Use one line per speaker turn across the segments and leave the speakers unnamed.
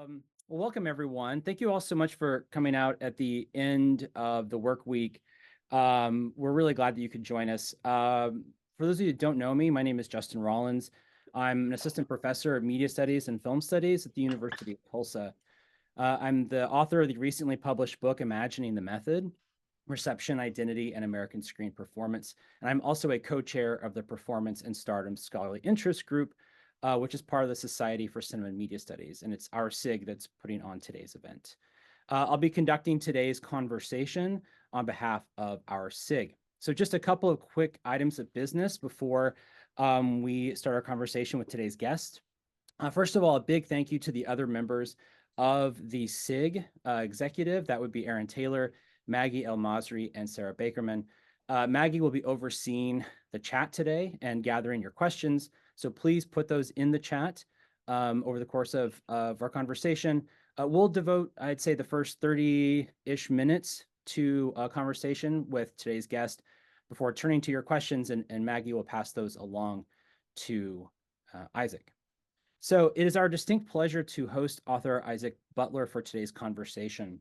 Well, welcome everyone. Thank you all so much for coming out at the end of the work week. We're really glad that you could join us. For those of you who don't know me, my name is Justin Rawlins. I'm an assistant professor of media studies and film studies at the University of Tulsa. I'm the author of the recently published book, Imagining the Method, Reception, Identity, and American Screen Performance. And I'm also a co-chair of the Performance and Stardom Scholarly Interest Group, which is part of the Society for Cinema and Media Studies. And it's our SIG that's putting on today's event. I'll be conducting today's conversation on behalf of our SIG. So just a couple of quick items of business before we start our conversation with today's guest. First of all, a big thank you to the other members of the SIG executive. That would be Aaron Taylor, Maggie El Masri, and Sarah Bakerman. Maggie will be overseeing the chat today and gathering your questions. So please put those in the chat over the course of our conversation. We'll devote, I'd say, the first 30-ish minutes to a conversation with today's guest before turning to your questions, and Maggie will pass those along to Isaac. So it is our distinct pleasure to host author Isaac Butler for today's conversation.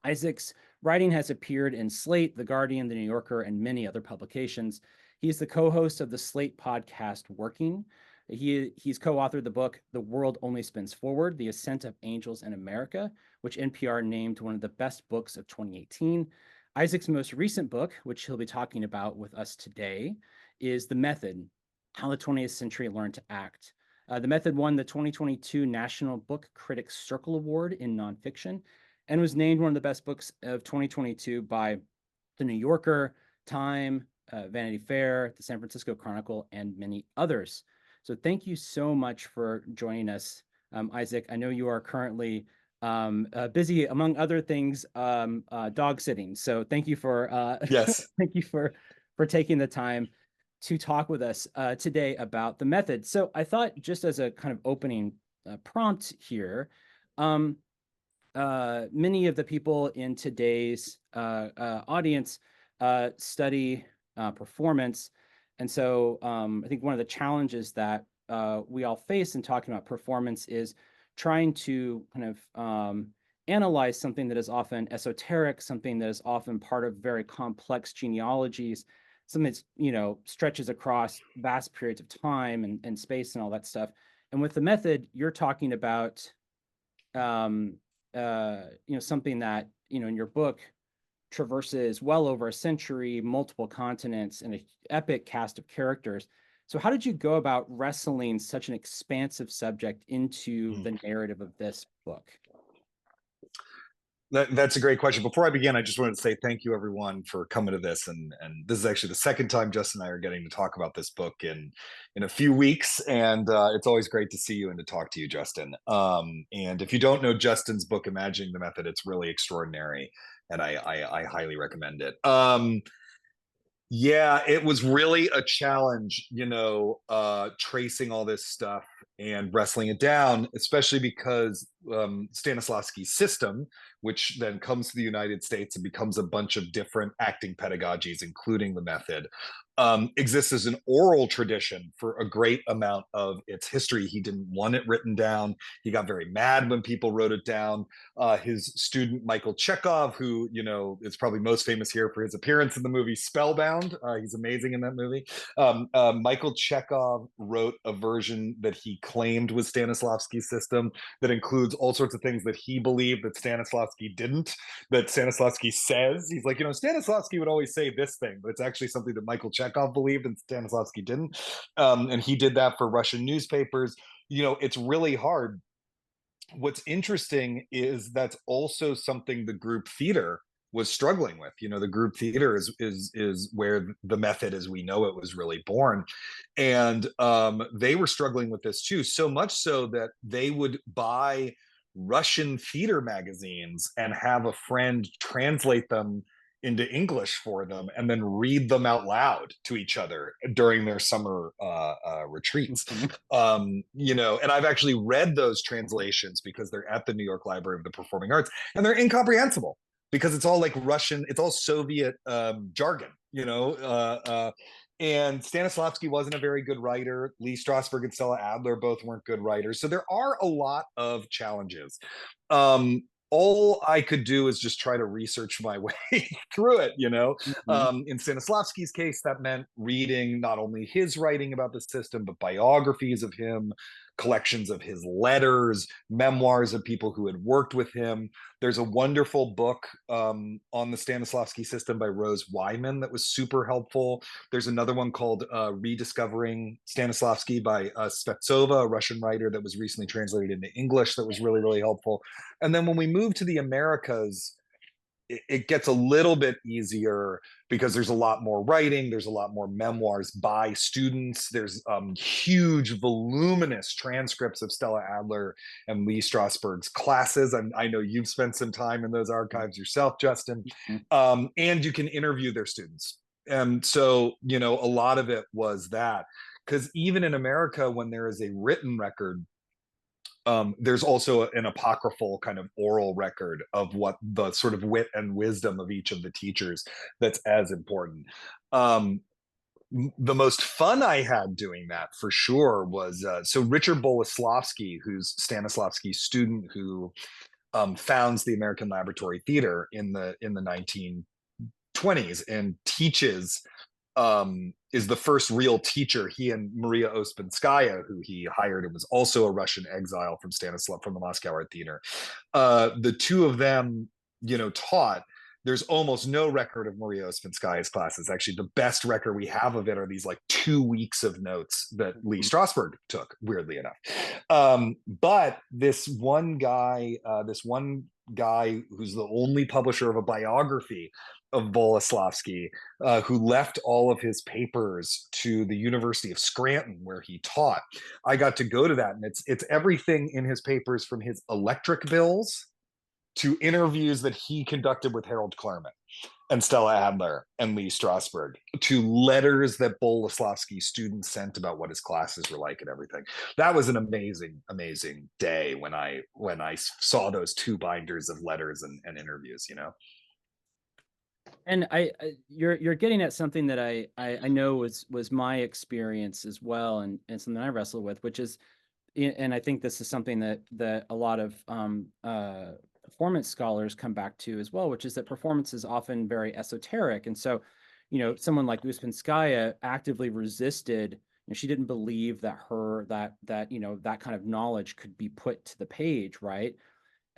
Isaac's writing has appeared in Slate, The Guardian, The New Yorker, and many other publications. He's the co-host of the Slate podcast Working. He's co-authored the book, The World Only Spins Forward, The Ascent of Angels in America, which NPR named one of the best books of 2018. Isaac's most recent book, which he'll be talking about with us today, is The Method, How the 20th Century Learned to Act. The Method won the 2022 National Book Critics Circle Award in nonfiction and was named one of the best books of 2022 by The New Yorker, Time, Vanity Fair, the San Francisco Chronicle, and many others. So thank you so much for joining us, Isaac. I know you are currently busy, among other things, dog sitting. So thank you for
yes,
thank you for taking the time to talk with us today about the method. So I thought, just as a kind of opening prompt here, many of the people in today's audience study performance. And so I think one of the challenges that we all face in talking about performance is trying to kind of analyze something that is often esoteric, something that is often part of very complex genealogies, something that's, stretches across vast periods of time and space and all that stuff. And with the method, you're talking about, something that, in your book traverses well over a century, multiple continents, and an epic cast of characters. So how did you go about wrestling such an expansive subject into the narrative of this book?
That's a great question. Before I begin, I just wanted to say thank you, everyone, for coming to this. And this is actually the second time Justin and I are getting to talk about this book in a few weeks. And it's always great to see you and to talk to you, Justin. And if you don't know Justin's book, Imagining the Method, it's really extraordinary. And I highly recommend it. Yeah, it was really a challenge, tracing all this stuff and wrestling it down, especially because Stanislavski's system, which then comes to the United States and becomes a bunch of different acting pedagogies, including the method, exists as an oral tradition for a great amount of its history. He didn't want it written down. He got very mad when people wrote it down. His student, Michael Chekhov, who, is probably most famous here for his appearance in the movie Spellbound. He's amazing in that movie. Michael Chekhov wrote a version that he claimed was Stanislavski's system that includes all sorts of things that he believed that Stanislavski didn't, that Stanislavski says. He's like, Stanislavski would always say this thing, but it's actually something that Michael Chekhov believed and Stanislavski didn't. And he did that for Russian newspapers. It's really hard. What's interesting is that's also something the group theater was struggling with. The group theater is where the method as we know it was really born. And they were struggling with this too, so much so that they would buy Russian theater magazines and have a friend translate them into English for them and then read them out loud to each other during their summer retreats. And I've actually read those translations because they're at the New York Library of the Performing Arts, and they're incomprehensible because it's all like Russian, it's all Soviet jargon, And Stanislavski wasn't a very good writer. Lee Strasberg and Stella Adler both weren't good writers. So there are a lot of challenges. All I could do is just try to research my way through it, you know.
Mhm.
In Stanislavski's case, that meant reading not only his writing about the system, but biographies of him, collections of his letters, memoirs of people who had worked with him. There's a wonderful book on the Stanislavski system by Rose Wyman that was super helpful. There's another one called Rediscovering Stanislavski by Svetsova, a Russian writer, that was recently translated into English, that was really, really helpful. And then when we move to the Americas, it gets a little bit easier because there's a lot more writing, there's a lot more memoirs by students, there's huge voluminous transcripts of Stella Adler and Lee Strasberg's classes. I know you've spent some time in those archives yourself, Justin.
Mhm.
And you can interview their students. And so, you know, a lot of it was that, because even in America, when there is a written record, there's also an apocryphal kind of oral record of what the sort of wit and wisdom of each of the teachers that's as important. Um, the most fun I had doing that for sure was so Richard Boleslavsky, who's Stanislavski's student, who founds the American Laboratory Theater in the 1920s and teaches, is the first real teacher. He and Maria Ospinskaya, who he hired and was also a Russian exile from Stanislav from the Moscow Art Theater. The two of them, you know, taught. There's almost no record of Maria Ospinskaya's classes. Actually, the best record we have of it are these like 2 weeks of notes that Lee Strasberg took, weirdly enough. But this one guy who's the only publisher of a biography of Boleslavsky, who left all of his papers to the University of Scranton, where he taught. I got to go to that, and it's everything in his papers, from his electric bills to interviews that he conducted with Harold Klarman and Stella Adler and Lee Strasberg, to letters that Boleslavsky students sent about what his classes were like and everything. That was an amazing, amazing day when I saw those two binders of letters and interviews, you know.
And you're getting at something that I know was my experience as well, and something I wrestle with, which is, and I think this is something that a lot of performance scholars come back to as well, which is that performance is often very esoteric. And so, you know, someone like Uspinskaya actively resisted, you know, she didn't believe that you know, that kind of knowledge could be put to the page, right?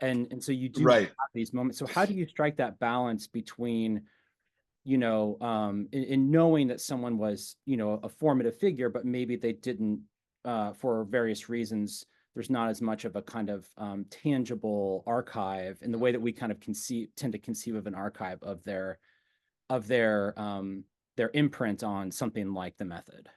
And so you do have
Right.
these moments. So how do you strike that balance between, you know, in knowing that someone was, you know, a formative figure, but maybe they didn't, for various reasons, there's not as much of a kind of tangible archive in the way that we kind of tend to conceive of an archive of their imprint on something like the method.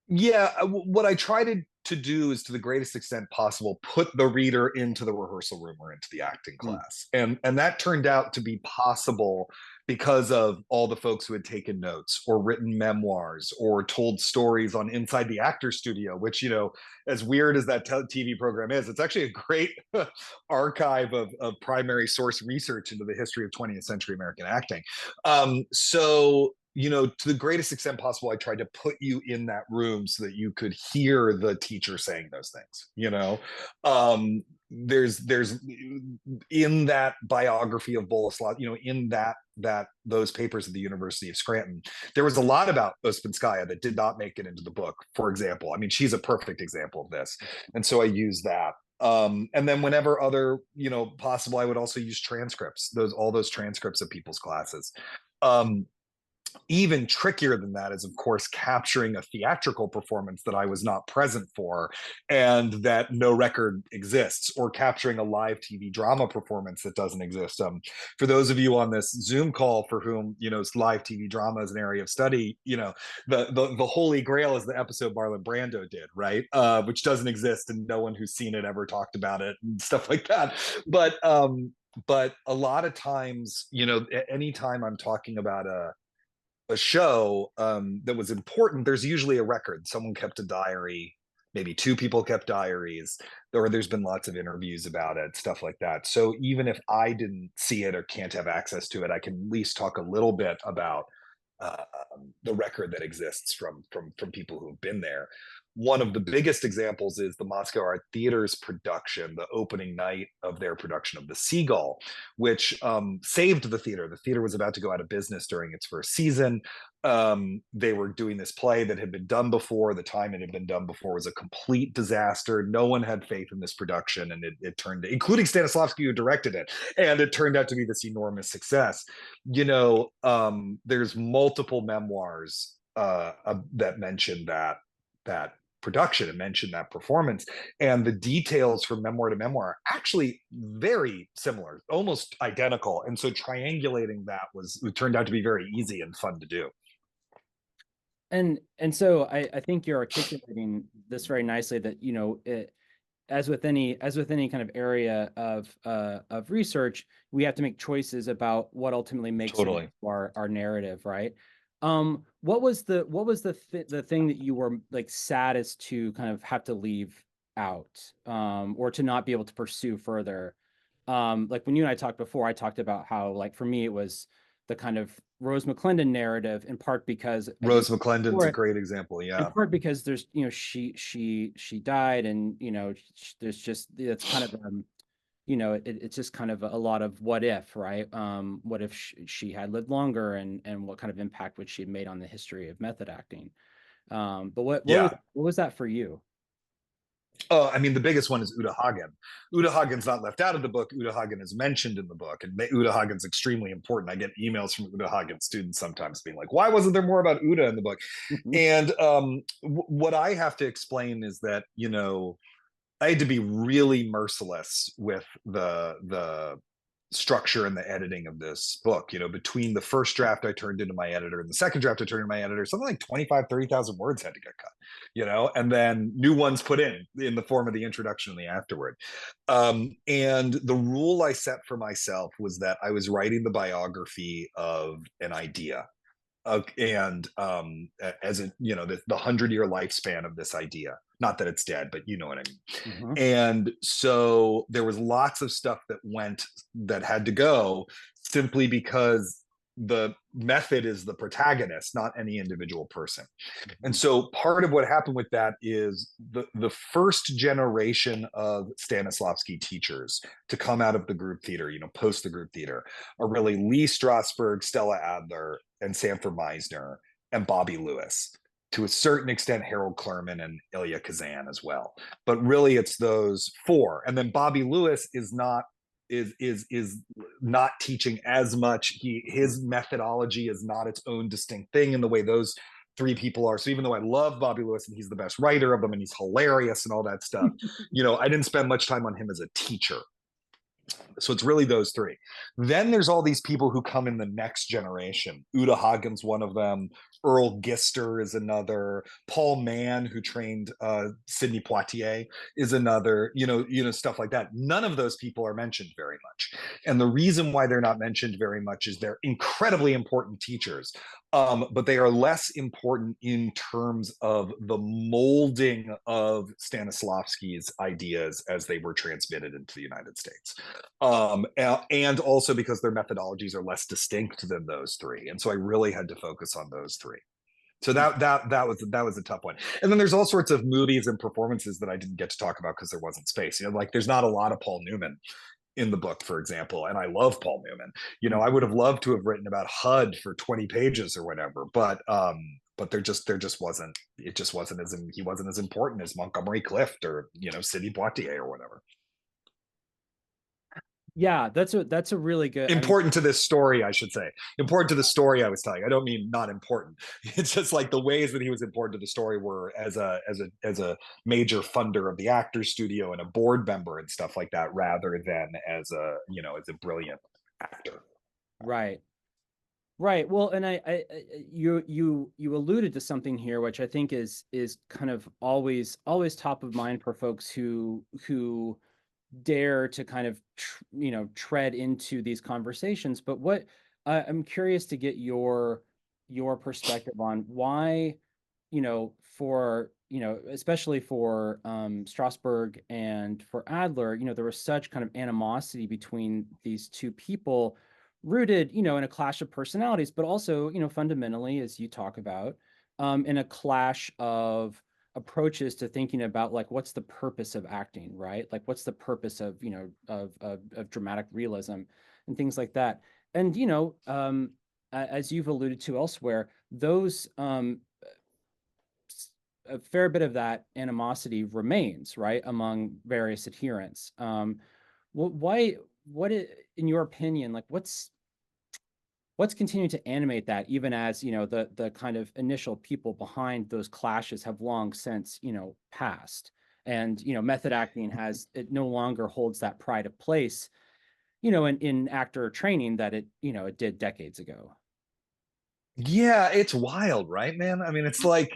Yeah, what I try to do is, to the greatest extent possible, put the reader into the rehearsal room or into the acting
Mm.
class. And that turned out to be possible because of all the folks who had taken notes or written memoirs or told stories on Inside the Actor Studio, which, you know, as weird as that TV program is, it's actually a great archive of primary source research into the history of 20th century American acting. So, you know, to the greatest extent possible, I tried to put you in that room so that you could hear the teacher saying those things, you know. There's in that biography of Boleslav, you know, in those papers at the University of Scranton, there was a lot about Ospinskaya that did not make it into the book, for example. I mean, she's a perfect example of this. And so I use that. And then whenever other, you know, possible, I would also use transcripts, all those transcripts of people's classes. Um, Even trickier than that is, of course, capturing a theatrical performance that I was not present for and that no record exists, or capturing a live TV drama performance that doesn't exist. For those of you on this Zoom call for whom, you know, live TV drama is an area of study, you know, the holy grail is the episode Marlon Brando did, right? Which doesn't exist, and no one who's seen it ever talked about it and stuff like that. But a lot of times, you know, anytime I'm talking about a show that was important, there's usually a record. Someone kept a diary, maybe two people kept diaries, or there's been lots of interviews about it, stuff like that. So even if I didn't see it or can't have access to it, I can at least talk a little bit about uh, the record that exists from people who've been there. One of the biggest examples is the Moscow Art Theater's production, the opening night of their production of The Seagull, which saved the theater. The theater was about to go out of business during its first season. They were doing this play that had been done before. The time it had been done before was a complete disaster. No one had faith in this production, and it turned, including Stanislavski, who directed it, and it turned out to be this enormous success. There's multiple memoirs that mention that production and mention that performance, and the details from memoir to memoir are actually very similar, almost identical. And so triangulating that it turned out to be very easy and fun to do.
And so I think you're articulating this very nicely, that, as with any kind of area of research, we have to make choices about what ultimately makes it
Totally.
our narrative, right? What was the thing that you were like saddest to kind of have to leave out, or to not be able to pursue further? Like when you and I talked before, I talked about how, like, for me it was the kind of Rose McClendon narrative, in part because I didn't
Rose McClendon's a
before it,
great example.
in
Yeah.
part because there's, she died, and there's just, it's kind of it's just kind of a lot of what if, right? What if she had lived longer, and what kind of impact would she have made on the history of method acting? But
Yeah.
what was that for you?
Oh, I mean, the biggest one is Uta Hagen. Uta Hagen's not left out of the book. Uta Hagen is mentioned in the book, and Uta Hagen's extremely important. I get emails from Uta Hagen students sometimes being like, "Why wasn't there more about Uta in the book?" And what I have to explain is that I had to be really merciless with the structure and the editing of this book. Between the first draft I turned into my editor and the second draft I turned into my editor, something like 25, 30,000 words had to get cut, and then new ones put in the form of the introduction and the afterward. And the rule I set for myself was that I was writing the biography of an idea. And as the 100-year lifespan of this idea, not that it's dead, but you know what I mean.
Mhm.
And so there was lots of stuff that had to go, simply because the method is the protagonist, not any individual person. And
Mhm.
so part of what happened with that is the first generation of Stanislavski teachers to come out of the group theater, post the group theater, are really Lee Strasberg, Stella Adler, and Sanford Meisner, and Bobby Lewis. To a certain extent, Harold Klerman and Ilya Kazan as well. But really, it's those four. And then Bobby Lewis is not teaching as much. His methodology is not its own distinct thing in the way those three people are. So even though I love Bobby Lewis and he's the best writer of them and he's hilarious and all that stuff, I didn't spend much time on him as a teacher. So it's really those three. Then there's all these people who come in the next generation. Uta Hagen's one of them. Earl Gister is another. Paul Mann, who trained Sidney Poitier, is another. Stuff like that. None of those people are mentioned very much. And the reason why they're not mentioned very much is they're incredibly important teachers. But they are less important in terms of the molding of Stanislavski's ideas as they were transmitted into the United States. And also because their methodologies are less distinct than those three, and so I really had to focus on those three. So that was a tough one. And then there's all sorts of movies and performances that I didn't get to talk about because there wasn't space. Like there's not a lot of Paul Newman in the book, for example, and I love Paul Newman. I would have loved to have written about HUD for 20 pages or whatever, but there just wasn't. It just wasn't he wasn't as important as Montgomery Clift or Sidney Poitier or whatever.
Yeah, that's a really good. I mean,
Important to this story, I should say. Important to the story I was telling. I don't mean not important. It's just like the ways that he was important to the story were as a major funder of the Actors Studio and a board member and stuff like that, rather than as a brilliant actor.
right. Right. Well, and you alluded to something here, which I think is kind of always top of mind for folks who dare to kind of tread into these conversations. But what I'm curious to get your perspective on why, for especially for Strasberg and for Adler, there was such kind of animosity between these two people. rooted, in a clash of personalities, but also, fundamentally, as you talk about, in a clash of approaches to thinking about like what's the purpose of acting, right? Like what's the purpose of, of dramatic realism and things like that. And, as you've alluded to elsewhere, those a fair bit of that animosity remains, right, among various adherents. Why, in your opinion, like what's continuing to animate that, even as the kind of initial people behind those clashes have long since passed, and method acting has it no longer holds that pride of place, in actor training that it did decades ago.
Yeah, it's wild, right, man? I mean, it's like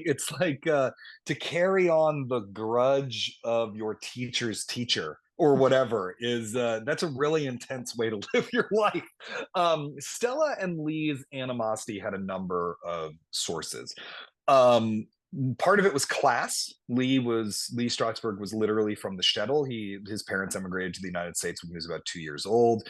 to carry on the grudge of your teacher's teacher or whatever is that's a really intense way to live your life. Stella and Lee's animosity had a number of sources. Um, Part of it was class. Lee Strasberg was literally from the shtetl. His parents emigrated to the United States when he was about 2 years old.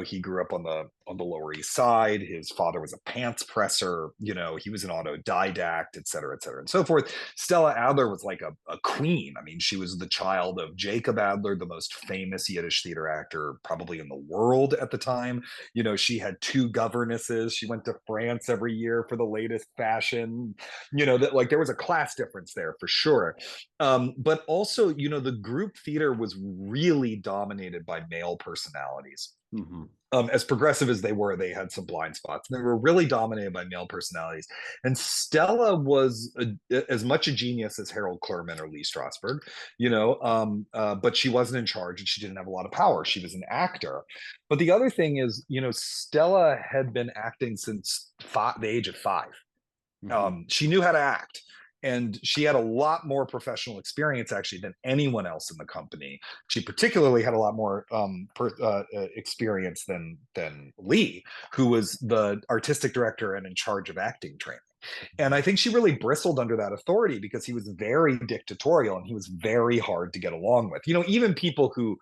He grew up on the Lower East Side. His father was a pants presser. He was an autodidact, et cetera, and so forth. Stella Adler was like a queen. I mean, she was the child of Jacob Adler, the most famous Yiddish theater actor probably in the world at the time. She had two governesses. She went to France every year for the latest fashion. That like there was a class difference there for sure. But also, the group theater was really dominated by male personalities.
Mm-hmm.
As progressive as they were, they had some blind spots. They were really dominated by male personalities. And Stella was as much a genius as Harold Clurman or Lee Strasberg, but she wasn't in charge and she didn't have a lot of power. She was an actor. But the other thing is, Stella had been acting since the age of 5.
Mm-hmm.
She knew how to act, and she had a lot more professional experience actually than anyone else in the company. She particularly had a lot more experience than Lee, who was the artistic director and in charge of acting training. And I think she really bristled under that authority because he was very dictatorial and he was very hard to get along with. Even people who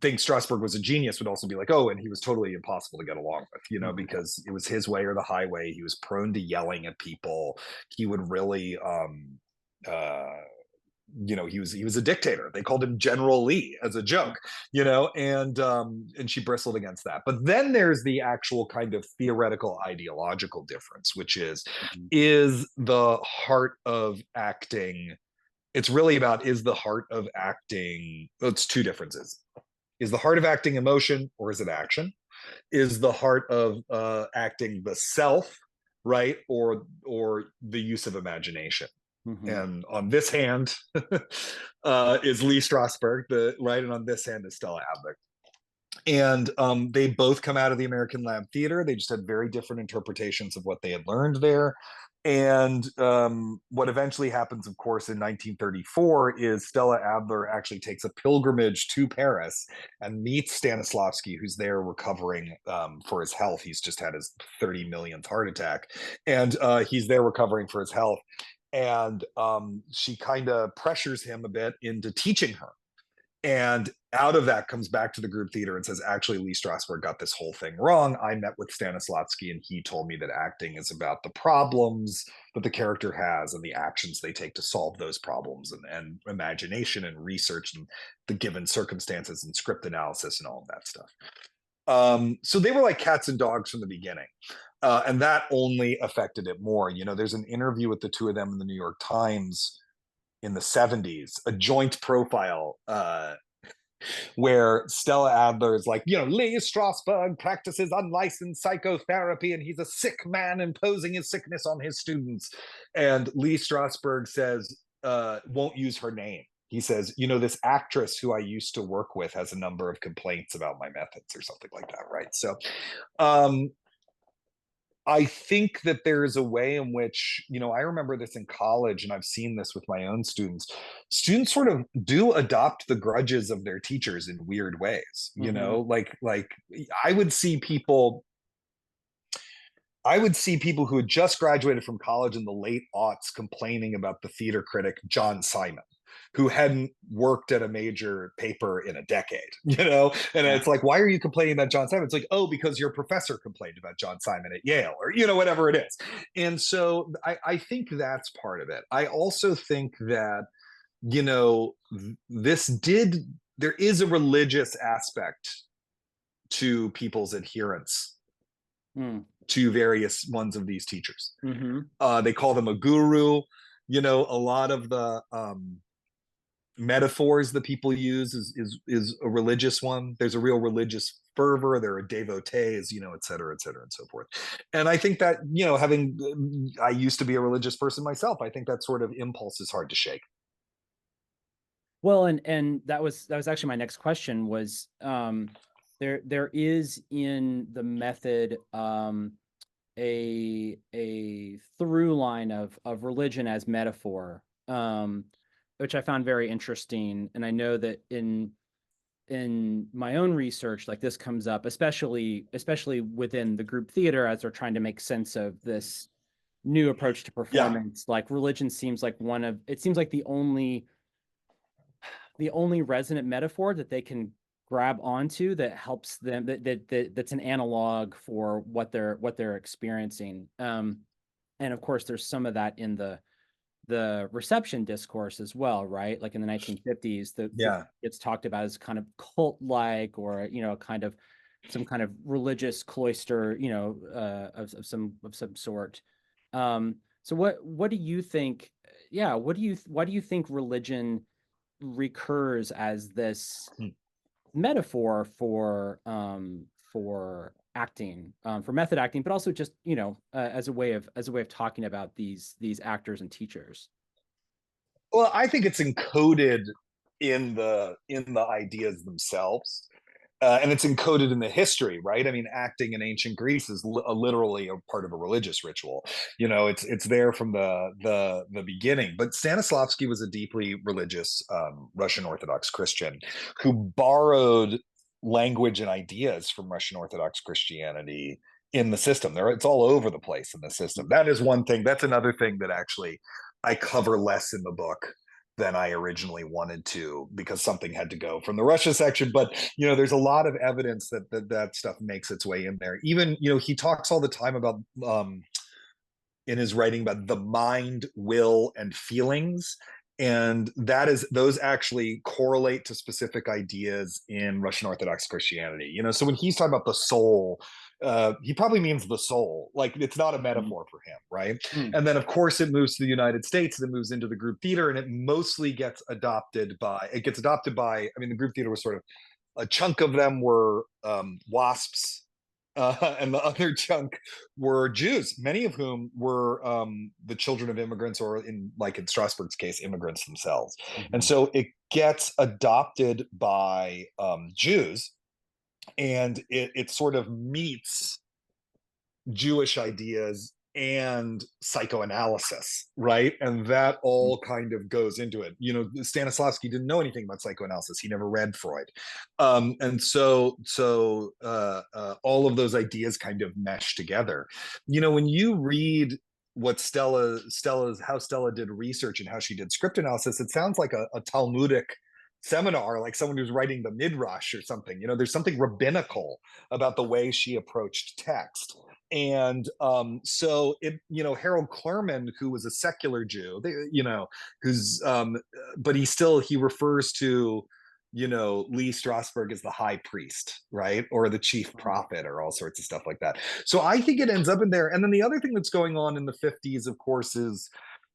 think Strasberg was a genius would also be like, oh, and he was totally impossible to get along with,
Mm-hmm.
because it was his way or the highway. He was prone to yelling at people. He would really, he was a dictator. They called him General Lee as a joke, and she bristled against that. But then there's the actual kind of theoretical ideological difference, which
Mm-hmm.
is the heart of acting. It's really about, is the heart of acting, it's two differences. Is the heart of acting emotion or is it action? Is the heart of acting the self, right, or the use of imagination?
Mm-hmm.
And on this hand is Lee Strasberg, right, and on this hand is Stella Adler. And they both come out of the American Lab Theater. They just had very different interpretations of what they had learned there. And what eventually happens, of course, in 1934 is Stella Adler actually takes a pilgrimage to Paris and meets Stanislavski, who's there recovering for his health. He's just had his 30 millionth heart attack. And he's there recovering for his health. And she kind of pressures him a bit into teaching her. And out of that comes back to the group theater and says, actually, Lee Strasberg got this whole thing wrong. I met with Stanislavski and he told me that acting is about the problems that the character has and the actions they take to solve those problems, and imagination and research and the given circumstances and script analysis and all of that stuff. So they were like cats and dogs from the beginning. And that only affected it more. There's an interview with the two of them in the New York Times in the 70s, a joint profile where Stella Adler is like, Lee Strasberg practices unlicensed psychotherapy and he's a sick man imposing his sickness on his students. And Lee Strasberg says, won't use her name. He says, this actress who I used to work with has a number of complaints about my methods or something like that, right? So I think that there's a way in which, I remember this in college and I've seen this with my own students. Students sort of do adopt the grudges of their teachers in weird ways,
Mm-hmm.
like I would see people who had just graduated from college in the late aughts complaining about the theater critic John Simon, who hadn't worked at a major paper in a decade, you know? And
Yeah.
it's like, why are you complaining about John Simon? It's like, oh, because your professor complained about John Simon at Yale, or, you know, whatever it is. And so I think that's part of it. I also think that, you know, there is a religious aspect to people's adherence
Mm.
to various ones of these teachers.
Hmm.
They call them a guru. You know, a lot of the metaphors that people use is a religious one. There's a real religious fervor. There are devotees, you know, et cetera, and so forth. And I think that, you know, I used to be a religious person myself. I think that sort of impulse is hard to shake.
Well, and that was actually my next question was, there is in the method, a through line of religion as metaphor, which I found very interesting. And I know that in my own research, like this comes up, especially within the group theater as they're trying to make sense of this new approach to
Yeah,
performance. Like religion seems like it seems like the only resonant metaphor that they can grab onto that helps them, that's an analog for what they're experiencing. And of course there's some of that in the reception discourse as well, right? Like in the 1950s, the
yeah.
it's talked about as kind of cult like, or kind of some kind of religious cloister, of some sort. So what do you think? Yeah, why do you think religion recurs as this
Hmm.
metaphor for acting, for method acting, but also just as a way of talking about these actors and teachers.
Well, I think it's encoded in the ideas themselves. And it's encoded in the history, right? I mean, acting in ancient Greece is literally a part of a religious ritual. You know, it's there from the beginning. But Stanislavski was a deeply religious Russian Orthodox Christian who borrowed language and ideas from Russian Orthodox Christianity in the system. It's all over the place in the system. That is one thing. That's another thing that actually I cover less in the book than I originally wanted to, because something had to go from the Russia section. But you know, there's a lot of evidence that stuff makes its way in there. Even, you know, he talks all the time about in his writing about the mind, will, and feelings. And those actually correlate to specific ideas in Russian Orthodox Christianity. You know, so when he's talking about the soul, he probably means the soul. Like, it's not a metaphor for him, right?
Mm.
And then, of course, it moves to the United States, and it moves into the group theater, and it mostly gets adopted by. It gets adopted by. I mean, the group theater was sort of a chunk of them were WASPs, and the other chunk were Jews, many of whom were the children of immigrants, or in Strasberg's case, immigrants themselves. And
Mhm.
so it gets adopted by Jews, and it sort of meets Jewish ideas and psychoanalysis, right? And that all kind of goes into it. You know, Stanislavski didn't know anything about psychoanalysis. He never read Freud. And so all of those ideas kind of mesh together. You know, when you read what how Stella did research and how she did script analysis, it sounds like a Talmudic seminar, like someone who's writing the Midrash or something. You know, there's something rabbinical about the way she approached text. And so you know, Harold Klerman, who was a secular Jew, you know, who's but he refers to, you know, Lee Strasberg as the high priest, right, or the chief prophet, or all sorts of stuff like that. So I think it ends up in there. And then the other thing that's going on in the 50s, of course, is,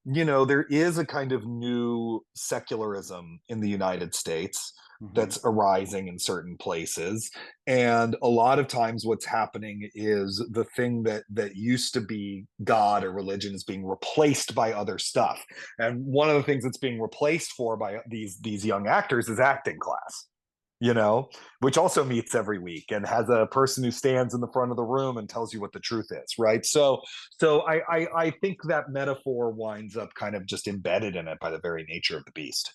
you know, there is a kind of new secularism in the United States
Mhm.
that's arising in certain places. And a lot of times what's happening is the thing that used to be God or religion is being replaced by other stuff. And one of the things that's being replaced for by these young actors is acting class, you know, which also meets every week and has a person who stands in the front of the room and tells you what the truth is, right? So I think that metaphor winds up kind of just embedded in it by the very nature of the beast.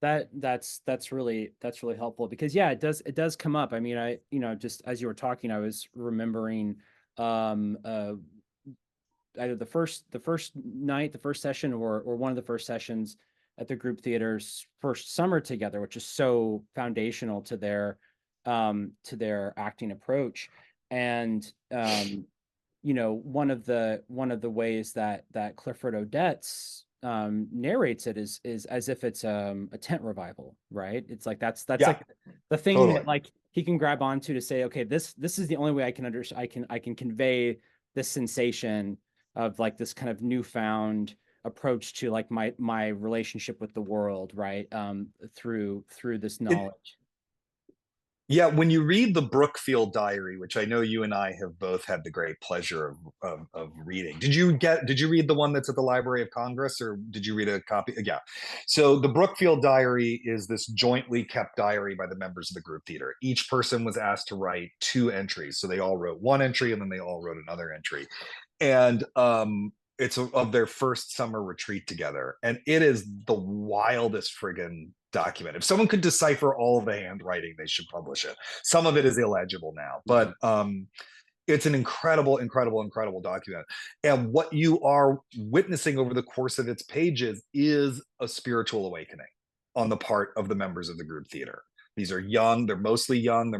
That's really helpful, because yeah, it does come up. I mean, just as you were talking, I was remembering, um uh either the first night, the first session, or one of the first sessions, at the group theater's first summer together, which is so foundational to their acting approach. And one of the ways that Clifford Odets narrates it is as if it's a tent revival, right? It's like that's
Yeah,
like the thing that
totally.
like he can grab onto to say, okay, this is the only way I can I can convey this sensation of like this kind of newfound approach to like my relationship with the world, right? Through this
It,
knowledge.
Yeah, when you read the Brookfield Diary, which I know you and I have both had the great pleasure of reading, did you read the one that's at the Library of Congress, or did you read a copy? Yeah. So the Brookfield Diary is this jointly kept diary by the members of the group theater. Each person was asked to write two entries, so they all wrote one entry and then they all wrote another entry, and it's of their first summer retreat together, and it is the wildest friggin' document. If someone could decipher all of the handwriting, they should publish it. Some of it is illegible now, but it's an incredible, incredible, incredible document. And what you are witnessing over the course of its pages is a spiritual awakening on the part of the members of the group theater. These are young, they're mostly in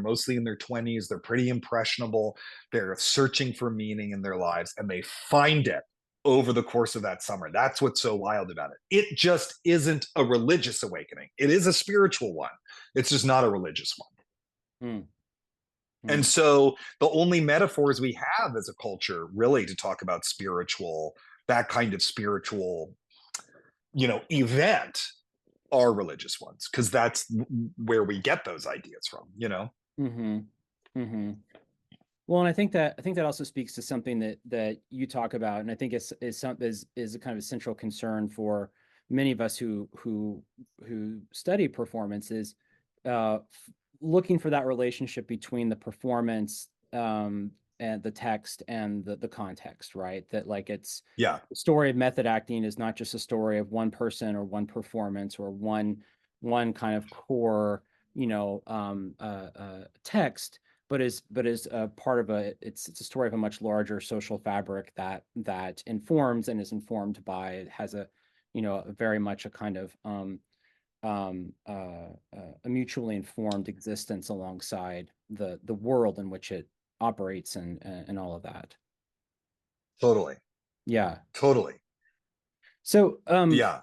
their 20s, they're pretty impressionable, they're searching for meaning in their lives, and they find it over the course of that summer. That's what's so wild about it. It just isn't a religious awakening. It is a spiritual one. It's just not a religious one.
Mm,
And
mm,
so the only metaphors we have as a culture really to talk about that kind of spiritual, event are religious ones, because that's where we get those ideas from.
mm-hmm, mm-hmm. Well, and I think that also speaks to something that you talk about, and I think is a kind of a central concern for many of us who study performance is looking for that relationship between the performance and the text and the context, right? That like it's
Yeah.
the story of method acting is not just a story of one person or one performance or one kind of core, text, but is a part of it's a story of a much larger social fabric that informs and is informed by it has a very much a kind of a mutually informed existence alongside the world in which it operates and all of that.
Totally.
Yeah.
Totally.
So
Yeah.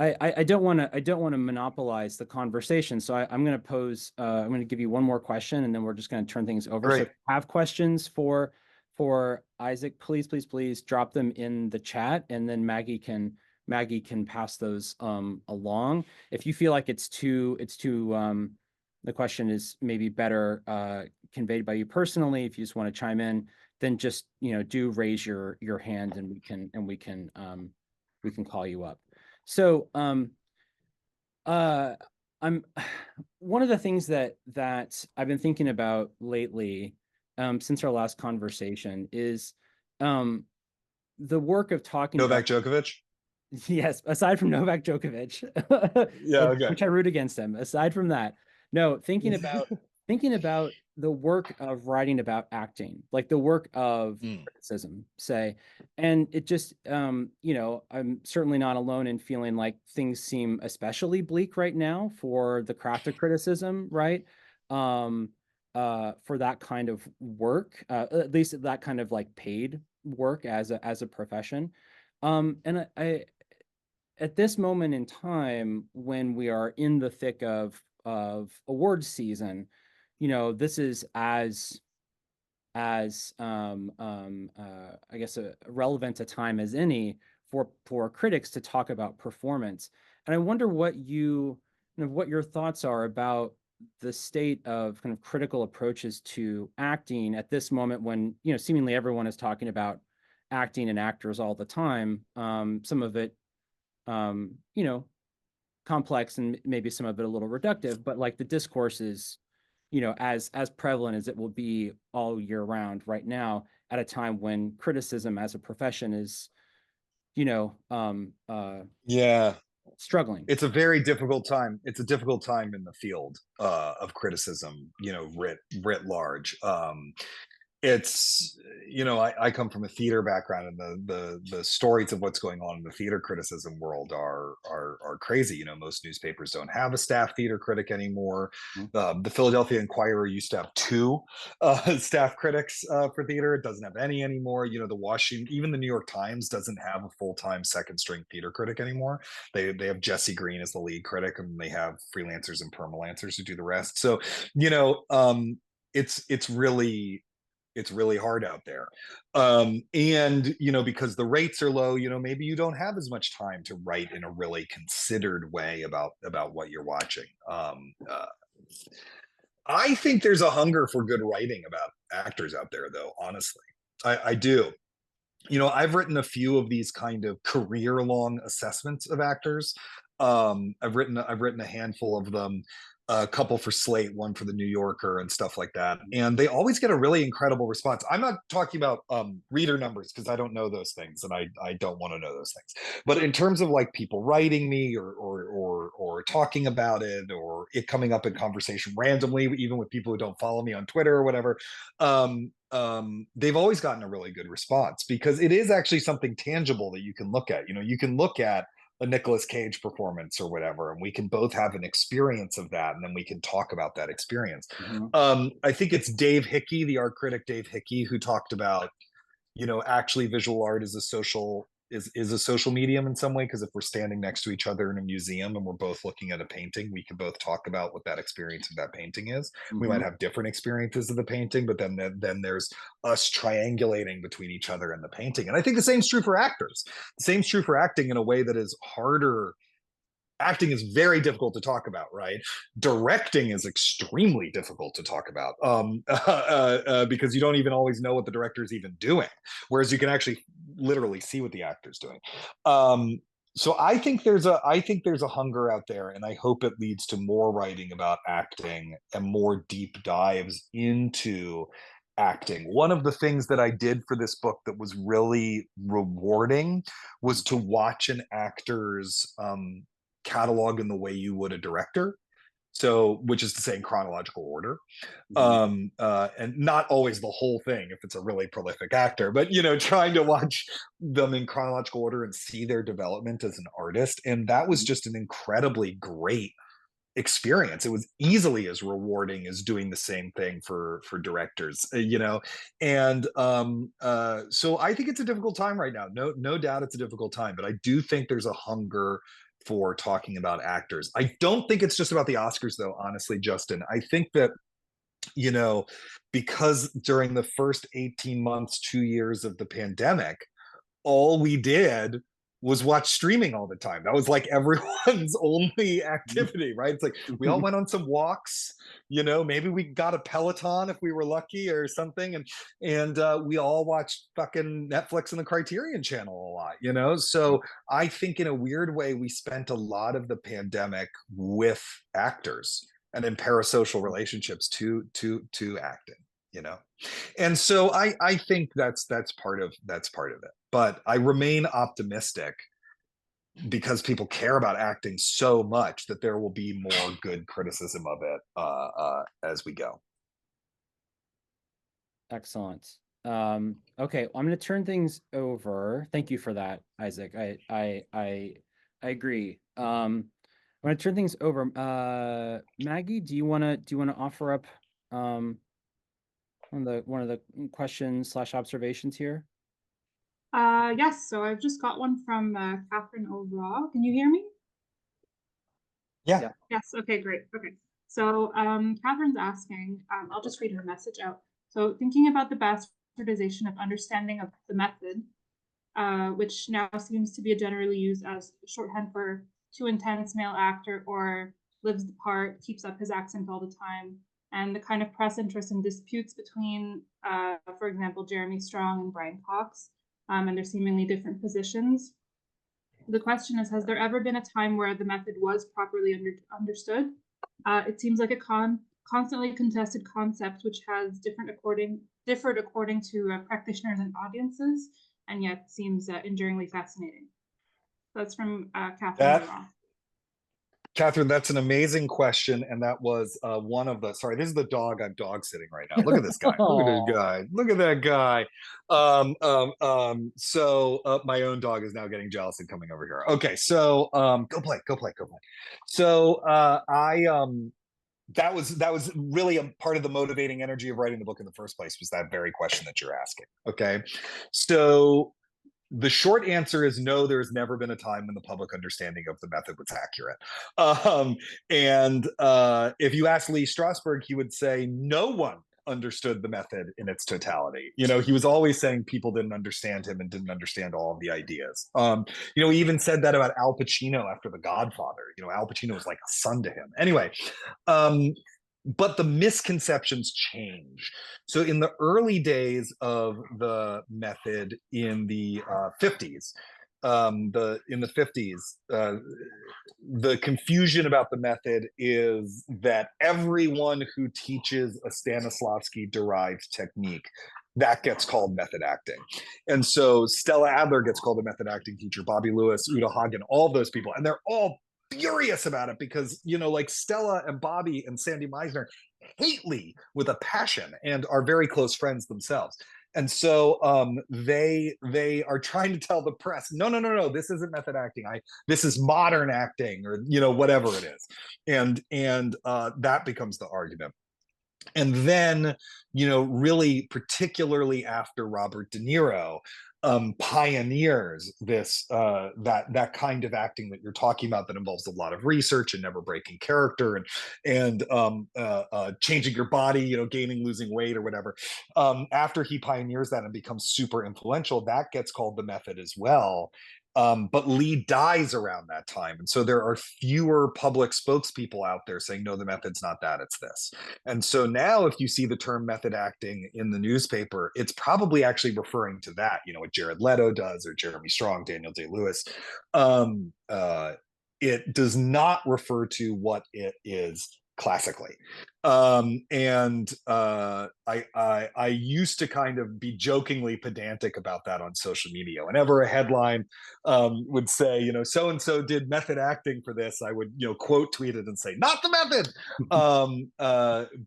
I don't want to monopolize the conversation. So I'm going to I'm going to give you one more question and then we're just going to turn things over. So if
Great.
you have questions for Isaac, please drop them in the chat and then Maggie can pass those along. If you feel like the question is maybe better conveyed by you personally, if you just want to chime in, then just do raise your hand and we can call you up. So I'm one of the things that I've been thinking about lately, since our last conversation is the work of talking about
Novak Djokovic.
yes, aside from Novak Djokovic,
Yeah. Okay.
which I root against him. Aside from that, no, thinking about the work of writing about acting, like the work of
Mm.
criticism, say, and it just, I'm certainly not alone in feeling like things seem especially bleak right now for the craft of criticism, right? Um, for that kind of work, at least that kind of like paid work as a profession. And I at this moment in time when we are in the thick of awards season, this is as I guess a relevant a time as any for critics to talk about performance. And I wonder what your thoughts are about the state of kind of critical approaches to acting at this moment when seemingly everyone is talking about acting and actors all the time. Some of it um, you know, complex and maybe some of it a little reductive, but like the discourse is, as prevalent as it will be all year round right now at a time when criticism as a profession is, you know, um, uh,
Yeah.
struggling.
It's a very difficult time. It's a difficult time in the field of criticism, writ large. it's, I come from a theater background, and the stories of what's going on in the theater criticism world are crazy. Most newspapers don't have a staff theater critic anymore.
Mhm.
The Philadelphia Inquirer used to have two staff critics for theater. It doesn't have any anymore. The Washington, even the New York Times doesn't have a full-time second string theater critic anymore. They have Jesse Green as the lead critic, and they have freelancers and permalancers who do the rest. So, it's really hard out there. And because the rates are low, maybe you don't have as much time to write in a really considered way about what you're watching. I think there's a hunger for good writing about actors out there, though. Honestly, I do. I've written a few of these kind of career-long assessments of actors. I've written a handful of them, a couple for Slate, one for the New Yorker, and stuff like that. And they always get a really incredible response. I'm not talking about reader numbers, because I don't know those things, and I don't want to know those things. But in terms of like people writing me, or talking about it, or it coming up in conversation randomly, even with people who don't follow me on Twitter or whatever, they've always gotten a really good response, because it is actually something tangible that you can look at. You can look at a Nicolas Cage performance or whatever, and we can both have an experience of that, and then we can talk about that experience.
Mhm.
I think it's Dave Hickey, the art critic Dave Hickey, who talked about, actually visual art is a social medium in some way, because if we're standing next to each other in a museum and we're both looking at a painting, we can both talk about what that experience of that painting is. We might
Mhm.
have different experiences of the painting, but then there's us triangulating between each other and the painting. And I think the same's true for actors. The same's true for acting in a way that is harder. Acting is very difficult to talk about, right? Directing is extremely difficult to talk about, because you don't even always know what the director is even doing, whereas you can actually literally see what the actor's doing. So I think there's a hunger out there, and I hope it leads to more writing about acting and more deep dives into acting. One of the things that I did for this book that was really rewarding was to watch an actor's catalog in the way you would a director. So, which is to say, in chronological order,
Mhm.
and not always the whole thing if it's a really prolific actor, but trying to watch them in chronological order and see their development as an artist. And that was
Mhm.
just an incredibly great experience. It was easily as rewarding as doing the same thing for directors, and so I think it's a difficult time right now. No doubt it's a difficult time, but I do think there's a hunger for talking about actors. I don't think it's just about the Oscars, though, honestly, Justin. I think that, you know because during the first 18 months, 2 years of the pandemic, all we did was watch streaming all the time. That was like everyone's only activity, right? It's like we all went on some walks, maybe we got a Peloton if we were lucky or something, and we all watched fucking Netflix and the Criterion Channel a lot, So I think in a weird way we spent a lot of the pandemic with actors and in parasocial relationships to acting, you know and so I think that's part of it. But I remain optimistic, because people care about acting so much, that there will be more good criticism of it as we go.
Excellent. Okay, I'm going to turn things over. Thank you for that, Isaac. I agree. I'm going to turn things over. Maggie, do you want to offer up um one of the questions slash observations here?
Yes, so I've just got one from Catherine overall. Can you hear me?
Yeah.
Yeah.
Yes, okay, great. Okay. So Catherine's asking, I'll just read her message out. So thinking about the bastardization of understanding of the method, which now seems to be generally used as shorthand for too intense male actor, or lives the part, keeps up his accent all the time, and the kind of press interest and disputes between, for example, Jeremy Strong and Brian Cox, and their seemingly different positions. The question is, has there ever been a time where the method was properly understood? It seems like a constantly contested concept, which has differed according to practitioners and audiences, and yet seems enduringly fascinating. That's from Catherine
That
Durand.
Catherine, that's an amazing question, and that was one of the. Sorry, this is the dog I'm dog sitting right now. Look at this guy. Look at this
Oh,
guy. Look at that guy. So my own dog is now getting jealous and coming over here. Okay, so go play, go play, go play. So I that was really a part of the motivating energy of writing the book in the first place, was that very question that you're asking. Okay, so the short answer is no, there's never been a time when the public understanding of the method was accurate. If you ask Lee Strasberg, he would say no one understood the method in its totality. He was always saying people didn't understand him and didn't understand all of the ideas. He even said that about Al Pacino after The Godfather. Al Pacino was like a son to him. Anyway, but the misconceptions change. So in the early days of the method in the 50s, the confusion about the method is that everyone who teaches a Stanislavski derived technique, that gets called method acting. And so Stella Adler gets called a method acting teacher, Bobby Lewis, Uta Hagen, all those people, and they're all furious about it because, like Stella and Bobby and Sandy Meisner hate Lee with a passion and are very close friends themselves. And so they are trying to tell the press, no, this isn't method acting. This is modern acting, or whatever it is, and that becomes the argument. And then, really, particularly after Robert De Niro pioneers this that kind of acting that you're talking about, that involves a lot of research and never breaking character and changing your body, gaining, losing weight, or whatever. After he pioneers that and becomes super influential, that gets called the method as well. But Lee dies around that time. And so there are fewer public spokespeople out there saying, no, the method's not that, it's this. And so now if you see the term method acting in the newspaper, it's probably actually referring to that, what Jared Leto does, or Jeremy Strong, Daniel Day-Lewis. It does not refer to what it is classically. I used to kind of be jokingly pedantic about that on social media. Whenever a headline would say, so-and-so did method acting for this, I would, quote tweet it and say, not the method.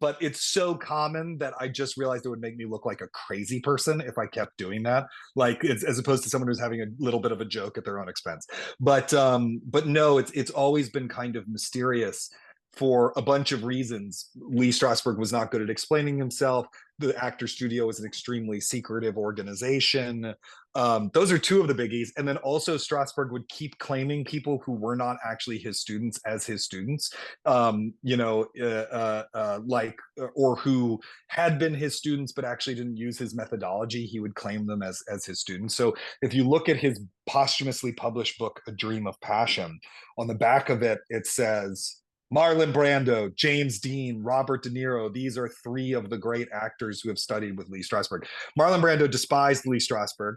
But it's so common that I just realized it would make me look like a crazy person if I kept doing that, like as opposed to someone who's having a little bit of a joke at their own expense. But no, it's always been kind of mysterious for a bunch of reasons. Lee Strasberg was not good at explaining himself. The actor studio was an extremely secretive organization. Those are two of the biggies. And then also Strasberg would keep claiming people who were not actually his students as his students, or who had been his students but actually didn't use his methodology. He would claim them as his students. So if you look at his posthumously published book, A Dream of Passion, on the back of it, it says, Marlon Brando, James Dean, Robert De Niro, these are three of the great actors who have studied with Lee Strasberg. Marlon Brando despised Lee Strasberg.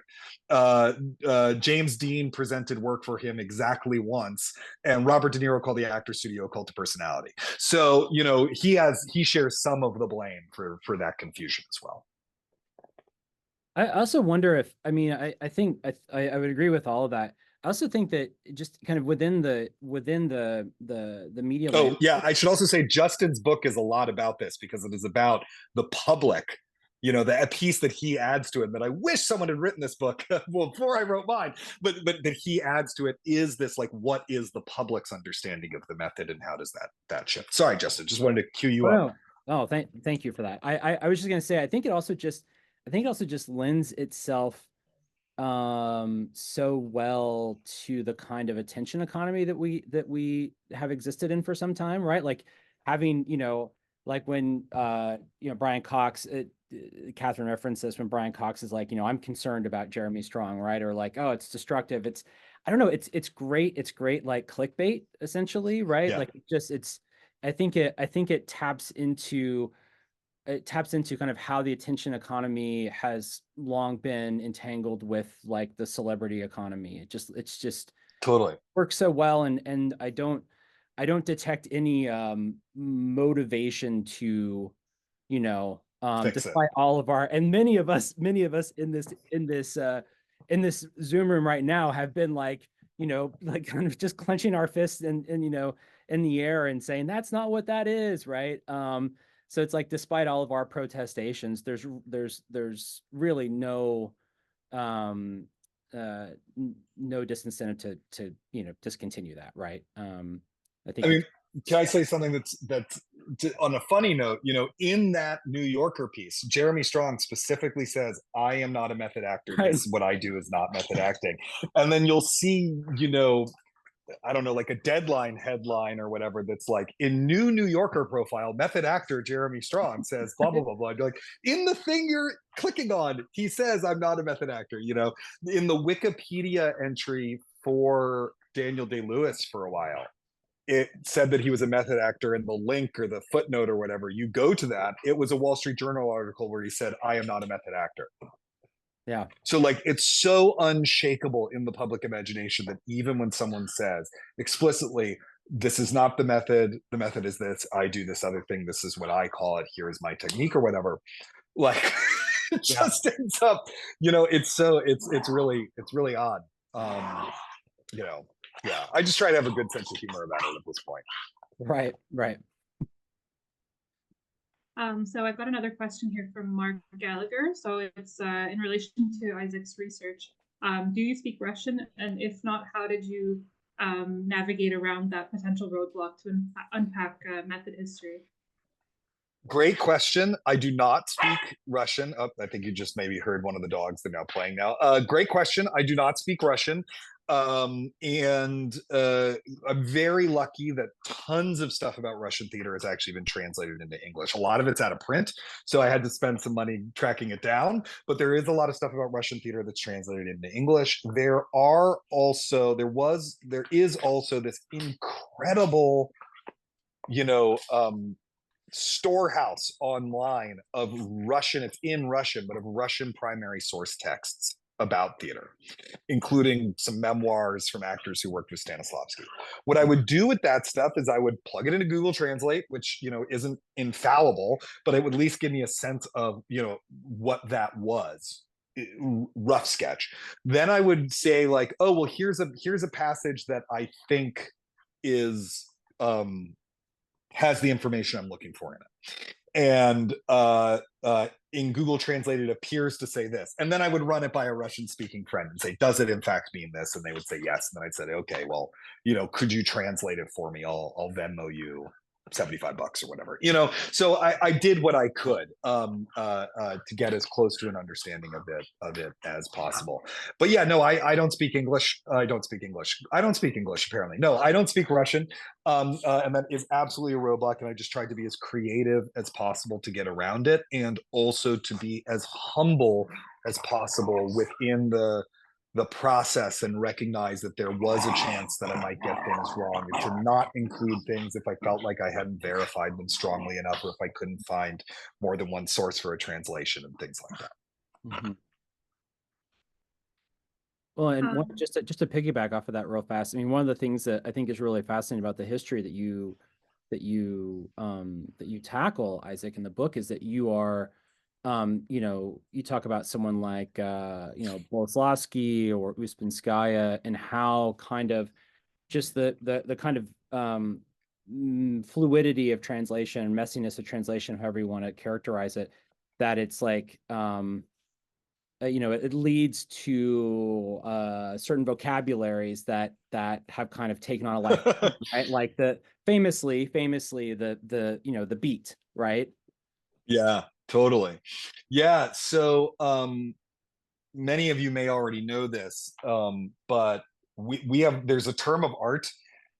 James Dean presented work for him exactly once, and Robert De Niro called the actor studio a cult of personality. So, he shares some of the blame for that confusion as well.
I also wonder if, I think I would agree with all of that. I also think that just kind of within the media.
Oh, yeah. I should also say Justin's book is a lot about this, because it is about the public, the piece that he adds to it, that I wish someone had written this book before I wrote mine, but that he adds to it is this, like, what is the public's understanding of the method and how does that shift? Sorry, Justin, just wanted to cue you up.
Oh, thank you for that. I was just going to say, I think it also just lends itself so well to the kind of attention economy that we have existed in for some time, right? Like having, like when Brian Cox, Catherine referenced this, when Brian Cox is like, I'm concerned about Jeremy Strong, right? Or like, oh, it's destructive. I don't know, it's great like clickbait essentially, right?
Yeah.
Like I think it taps into kind of how the attention economy has long been entangled with like the celebrity economy. It's just
totally
works so well. And I don't detect any motivation to, despite all of our, and many of us in this Zoom room right now have been like, like kind of just clenching our fists and in the air and saying that's not what that is, right? So it's like, despite all of our protestations, there's really no no disincentive to discontinue that, right? I think
I mean, can I say something that's on a funny note? In that New Yorker piece, Jeremy Strong specifically says, "I am not a method actor.
right.
This what I do is not method acting." And then you'll see, I don't know, like a Deadline headline or whatever that's like, in New Yorker profile, method actor Jeremy Strong says blah blah blah blah. I'd be like, in the thing you're clicking on, he says I'm not a method actor. In the Wikipedia entry for Daniel Day-Lewis for a while, it said that he was a method actor, and the link or the footnote or whatever, you go to that, it was a Wall Street Journal article where he said, "I am not a method actor."
Yeah.
So like, it's so unshakable in the public imagination that even when someone says explicitly, "This is not the method is this, I do this other thing, this is what I call it, here is my technique," or whatever, like it just ends up, it's really odd. Yeah, I just try to have a good sense of humor about it at this point.
Right.
So I've got another question here from Mark Gallagher. So it's in relation to Isaac's research. Do you speak Russian? And if not, how did you navigate around that potential roadblock to unpack method history?
Great question. I do not speak Russian. I think you just maybe heard one of the dogs. They're now playing now. Great question. I do not speak Russian. And I'm very lucky that tons of stuff about Russian theater has actually been translated into English. A lot of it's out of print, so I had to spend some money tracking it down. But there is a lot of stuff about Russian theater that's translated into English. There is also this incredible, storehouse online of Russian, it's in Russian, but of Russian primary source texts about theater, including some memoirs from actors who worked with Stanislavski. What I would do with that stuff is I would plug it into Google Translate, which isn't infallible, but it would at least give me a sense of what that was, rough sketch. Then I would say like, oh well, here's a passage that I think is has the information I'm looking for in it. And in Google Translate, it appears to say this. And then I would run it by a Russian speaking friend and say, does it in fact mean this? And they would say yes. And then I'd say, okay, well, could you translate it for me? I'll Venmo you $75 or whatever, so I did what I could to get as close to an understanding of it as possible. But yeah, no, I don't speak English. I don't speak English apparently. No, I don't speak Russian. And that is absolutely a roadblock, and I just tried to be as creative as possible to get around it, and also to be as humble as possible within the process, and recognize that there was a chance that I might get things wrong, and to not include things if I felt like I hadn't verified them strongly enough, or if I couldn't find more than one source for a translation and things like that.
Mm-hmm. Well, and just to piggyback off of that real fast, I mean, one of the things that I think is really fascinating about the history that you tackle, Isaac, in the book, is that you are, you talk about someone like Boleslavsky or Uspensky, and how kind of just the kind of fluidity of translation, messiness of translation, however you want to characterize it, that it's like it leads to certain vocabularies that have kind of taken on a life, right? Like famously the beat, right?
Yeah, totally. Yeah. So many of you may already know this, but there's a term of art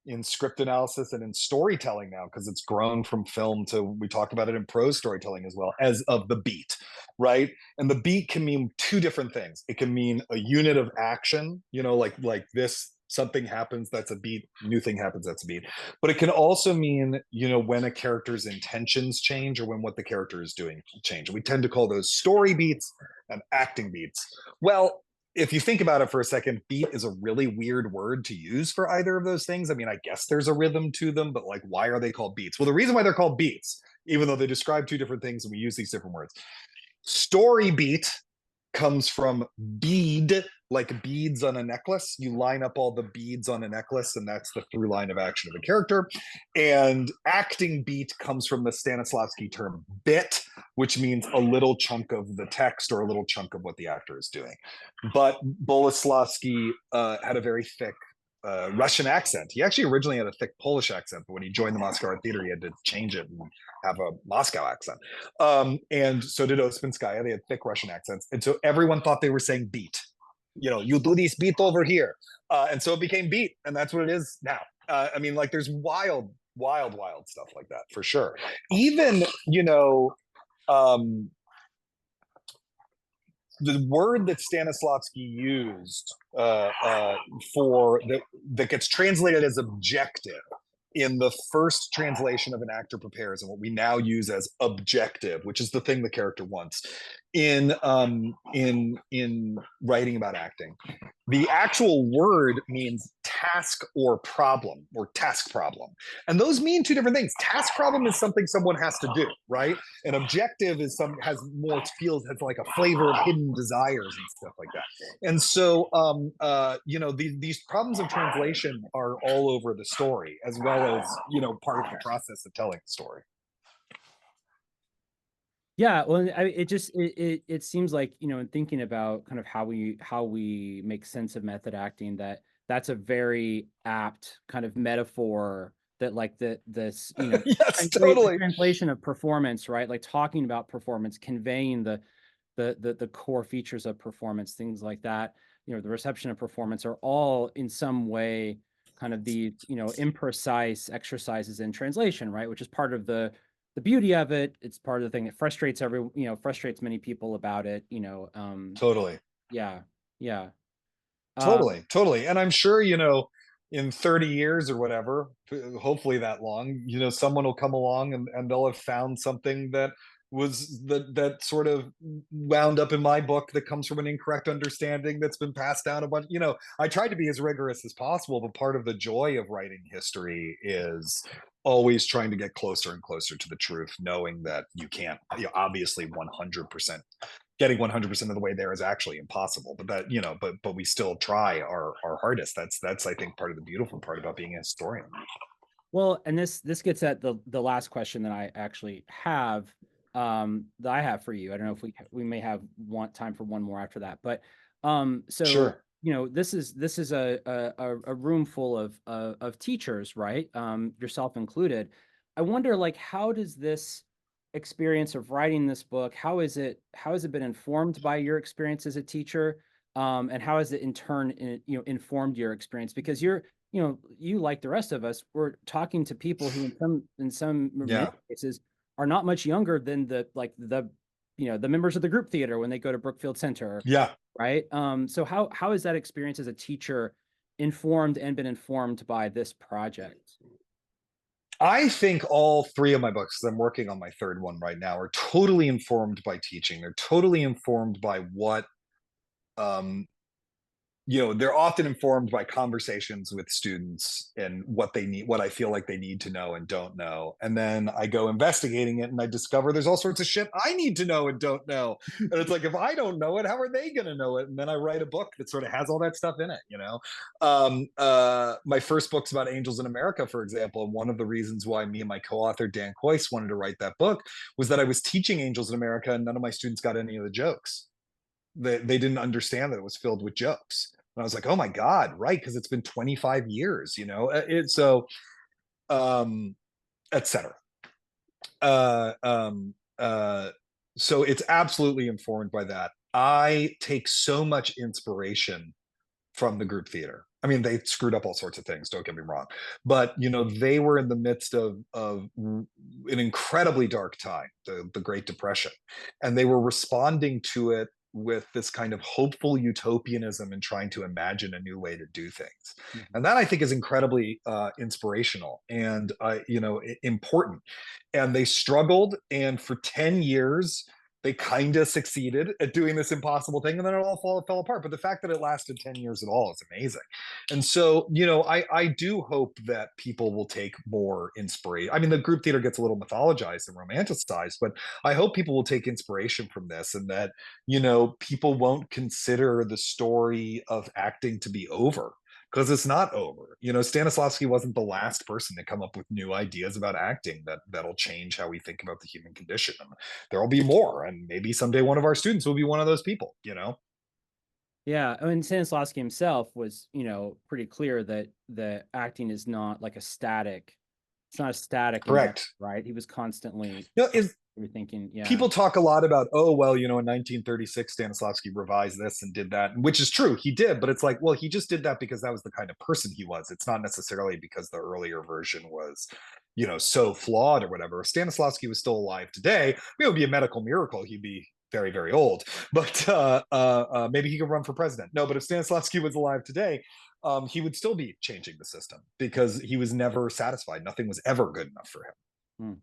in script analysis and in storytelling now, because it's grown from film to, we talk about it in prose storytelling as well, as of the beat, right? And the beat can mean two different things. It can mean a unit of action, like this, something happens, that's a beat, new thing happens, that's a beat. But it can also mean, when a character's intentions change, or when what the character is doing change. We tend to call those story beats and acting beats. Well, if you think about it for a second, beat is a really weird word to use for either of those things. I mean, I guess there's a rhythm to them, but like, why are they called beats? Well, the reason why they're called beats, even though they describe two different things and we use these different words, story beat comes from bead, like beads on a necklace. You line up all the beads on a necklace, and that's the through line of action of a character. And acting beat comes from the Stanislavski term bit, which means a little chunk of the text or a little chunk of what the actor is doing. But Boleslavsky had a very thick Russian accent. He actually originally had a thick Polish accent, but when he joined the Moscow Art Theater, he had to change it and have a Moscow accent. And so did Ospinskaya. They had thick Russian accents. And so everyone thought they were saying beat. You know, you do this beat over here. And so it became beat. And that's what it is now. I mean, like there's wild stuff like that for sure. Even, you know, the word that Stanislavski used for that gets translated as objective in the first translation of An Actor Prepares, and what we now use as objective, which is the thing the character wants in writing about acting. The actual word means task or problem, or task problem. And those mean two different things. Task problem is something someone has to do, right? An objective is has like a flavor of hidden desires and stuff like that. And so, you know, these problems of translation are all over the story, as well as, you know, part of the process of telling the story.
Yeah, well, it seems like, you know, in thinking about kind of how we make sense of method acting, that's a very apt kind of metaphor that like this, you know,
yes, totally.
translation of performance, right? Like talking about performance, conveying the core features of performance, things like that, you know, the reception of performance are all in some way kind of the, you know, imprecise exercises in translation, right? Which is part of the beauty of it. It's part of the thing that frustrates frustrates many people about it, you know.
Totally.
Yeah.
Totally. And I'm sure, you know, in 30 years or whatever, hopefully that long, you know, someone will come along and they'll have found something that was that sort of wound up in my book that comes from an incorrect understanding that's been passed down a bunch. You know, I tried to be as rigorous as possible, but part of the joy of writing history is always trying to get closer and closer to the truth, knowing that you can't, you know, obviously 100% getting 100% of the way there is actually impossible, but that, you know, but we still try our hardest. That's I think part of the beautiful part about being a historian.
Well, and this gets at the last question that I actually have, that I have for you. I don't know if we may have time for one more after that, but so
sure.
You know, this is a room full of teachers, right? Yourself included. I wonder, like, how does this experience of writing this book, how has it been informed by your experience as a teacher, and how has it in turn you know, informed your experience? Because you're, you know, you, like the rest of us, we're talking to people who in some many cases are not much younger than the you know, the members of the group theater when they go to Brookfield Center.
Yeah.
Right. So how is that experience as a teacher informed and been informed by this project?
I think all three of my books, I'm working on my third one right now, are totally informed by teaching. They're totally informed by what you know, they're often informed by conversations with students and what they need, what I feel like they need to know and don't know. And then I go investigating it and I discover there's all sorts of shit I need to know and don't know. And it's like, if I don't know it, how are they going to know it? And then I write a book that sort of has all that stuff in it, you know? My first book's about angels in America, for example. And one of the reasons why me and my co-author, Dan Coyce, wanted to write that book was that I was teaching Angels in America and none of my students got any of the jokes. They didn't understand that it was filled with jokes. And I was like, oh my God, right? Because it's been 25 years, you know? So, et cetera. So it's absolutely informed by that. I take so much inspiration from the group theater. I mean, they screwed up all sorts of things, don't get me wrong. But, you know, they were in the midst of an incredibly dark time, the Great Depression. And they were responding to it with this kind of hopeful utopianism and trying to imagine a new way to do things. Mm-hmm. And that I think is incredibly inspirational and, you know, important. And they struggled. And for 10 years, They kind of succeeded at doing this impossible thing, and then it all fell apart. But the fact that it lasted 10 years at all is amazing. And so, I do hope that people will take more inspiration. I mean, the group theater gets a little mythologized and romanticized, but I hope people will take inspiration from this, and that, people won't consider the story of acting to be over, because it's not over. Stanislavski wasn't the last person to come up with new ideas about acting that'll change how we think about the human condition. And there'll be more, and maybe someday one of our students will be one of those people.
Yeah, I mean, Stanislavski himself was, pretty clear that the acting is not like a static. It's not a static endeavor,
Correct.
right? He was constantly rethinking. Yeah.
People talk a lot about, oh, well, in 1936, Stanislavski revised this and did that, which is true. He did, but it's like, well, he just did that because that was the kind of person he was. It's not necessarily because the earlier version was, so flawed or whatever. If Stanislavski was still alive today, it would be a medical miracle. He'd be very, very old, but maybe he could run for president. No, but if Stanislavski was alive today, he would still be changing the system, because he was never satisfied. Nothing was ever good enough for him.
Hmm.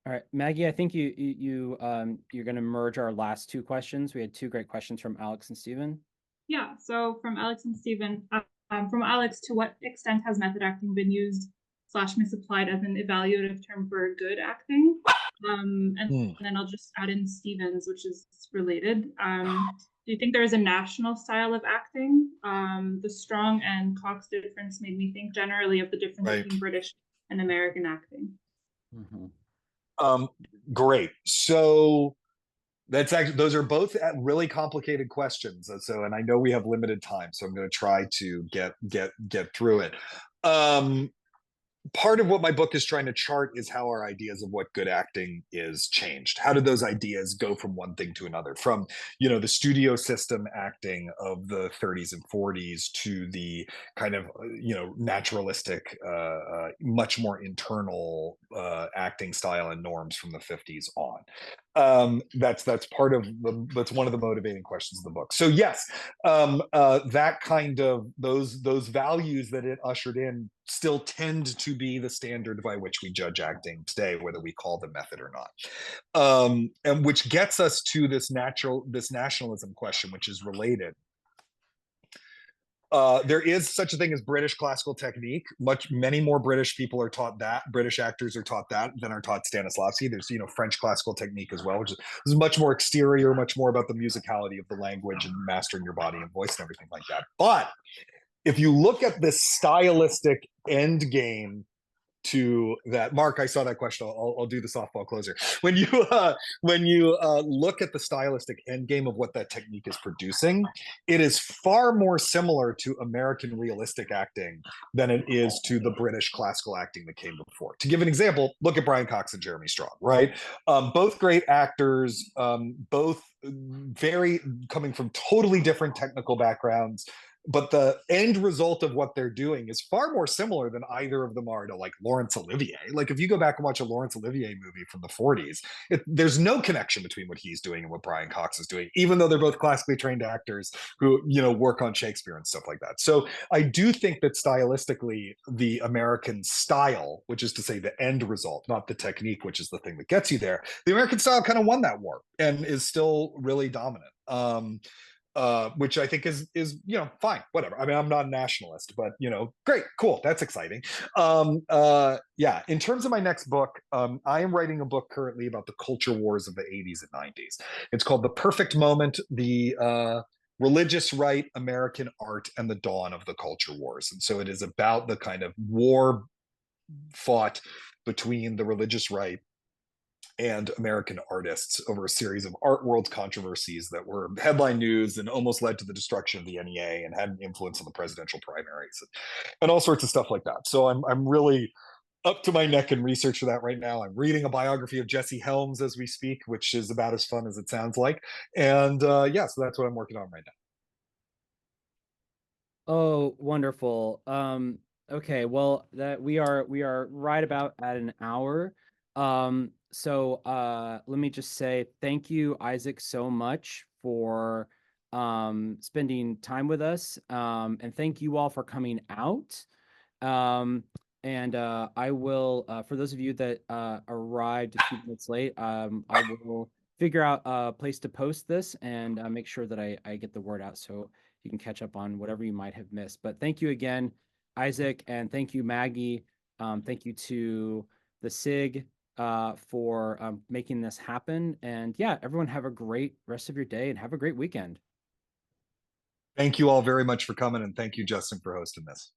All right, Maggie, I think you're going to merge our last two questions. We had two great questions from Alex and Stephen.
Yeah, so from Alex and Stephen, from Alex, to what extent has method acting been used / misapplied as an evaluative term for good acting? And then I'll just add in Stephen's, which is related. Do you think there is a national style of acting? The Strong and Cox difference made me think generally of the difference between British and American acting.
Mm-hmm.
Great. So that's actually, those are both really complicated questions. So, and I know we have limited time, so I'm going to try to get through it. Part of what my book is trying to chart is how our ideas of what good acting is changed. How did those ideas go from one thing to another? From, the studio system acting of the 30s and 40s to the kind of, naturalistic, much more internal acting style and norms from the 50s on. That's part of that's one of the motivating questions of the book. So yes, that kind of those values that it ushered in still tend to be the standard by which we judge acting today, whether we call them method or not. And which gets us to this nationalism question, which is related. There is such a thing as British classical technique. Many more British people are taught that. British actors are taught that than are taught Stanislavski. There's, French classical technique as well, which is much more exterior, much more about the musicality of the language and mastering your body and voice and everything like that. But if you look at this stylistic end game to that, Mark, I saw that question. I'll do the softball closer. When you look at the stylistic end game of what that technique is producing, it is far more similar to American realistic acting than it is to the British classical acting that came before. To give an example, look at Brian Cox and Jeremy Strong, right? Both great actors, both very coming from totally different technical backgrounds. But the end result of what they're doing is far more similar than either of them are to like Laurence Olivier. Like if you go back and watch a Laurence Olivier movie from the 40s, there's no connection between what he's doing and what Brian Cox is doing, even though they're both classically trained actors who, work on Shakespeare and stuff like that. So I do think that stylistically, the American style, which is to say the end result, not the technique, which is the thing that gets you there, the American style kind of won that war and is still really dominant. Which I think is fine, whatever. I mean, I'm not a nationalist, but great, cool, that's exciting. Yeah, in terms of my next book, I am writing a book currently about the culture wars of the 80s and 90s. It's called The Perfect Moment: The Religious Right, American Art, and the Dawn of the Culture Wars. And so it is about the kind of war fought between the religious right and American artists over a series of art world controversies that were headline news and almost led to the destruction of the NEA and had an influence on the presidential primaries and all sorts of stuff like that. So I'm really up to my neck in research for that right now. I'm reading a biography of Jesse Helms as we speak, which is about as fun as it sounds like. And yeah, so that's what I'm working on right now.
Oh, wonderful. Okay, well, that we are right about at an hour. So let me just say thank you, Isaac, so much for spending time with us. And thank you all for coming out. And I will, for those of you that arrived a few minutes late, I will figure out a place to post this and make sure that I get the word out so you can catch up on whatever you might have missed. But thank you again, Isaac, and thank you, Maggie. Thank you to the SIG for making this happen. And yeah, everyone have a great rest of your day and have a great weekend.
Thank you all very much for coming, and thank you, Justin, for hosting this.